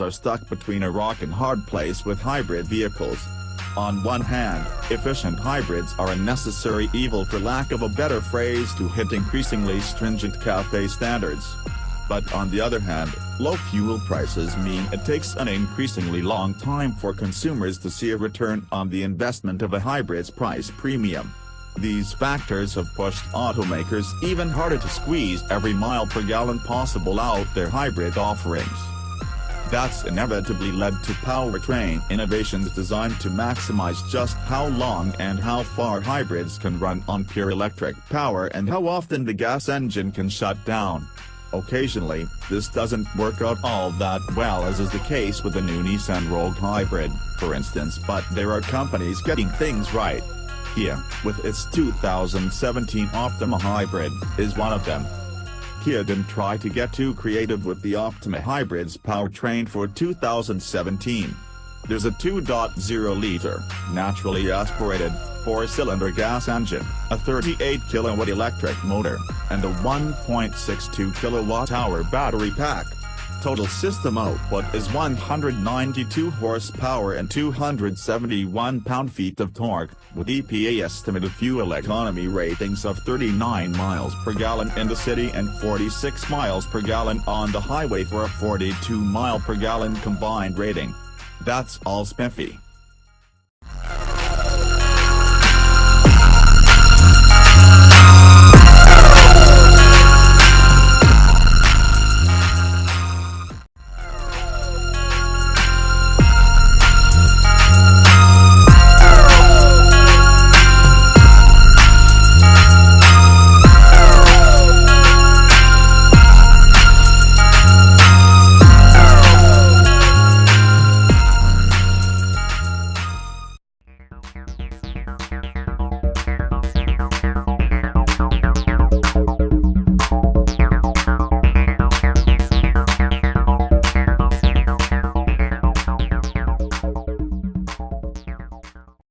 are stuck between a rock and hard place with hybrid vehicles. On one hand, efficient hybrids are a necessary evil, for lack of a better phrase, to hit increasingly stringent CAFE standards. But on the other hand, low fuel prices mean it takes an increasingly long time for consumers to see a return on the investment of a hybrid's price premium. These factors have pushed automakers even harder to squeeze every mile per gallon possible out their hybrid offerings. That's inevitably led to powertrain innovations designed to maximize just how long and how far hybrids can run on pure electric power and how often the gas engine can shut down. Occasionally, this doesn't work out all that well, as is the case with the new Nissan Rogue Hybrid, for instance, but there are companies getting things right. Kia, with its 2017 Optima Hybrid, is one of them. Kia didn't try to get too creative with the Optima Hybrid's powertrain for 2017. There's a 2.0-liter, naturally aspirated, 4-cylinder gas engine, a 38-kilowatt electric motor, and a 1.62 kilowatt-hour battery pack. Total system output is 192 horsepower and 271 pound-feet of torque, with EPA estimated fuel economy ratings of 39 miles per gallon in the city and 46 miles per gallon on the highway, for a 42 mile per gallon combined rating. That's all spiffy.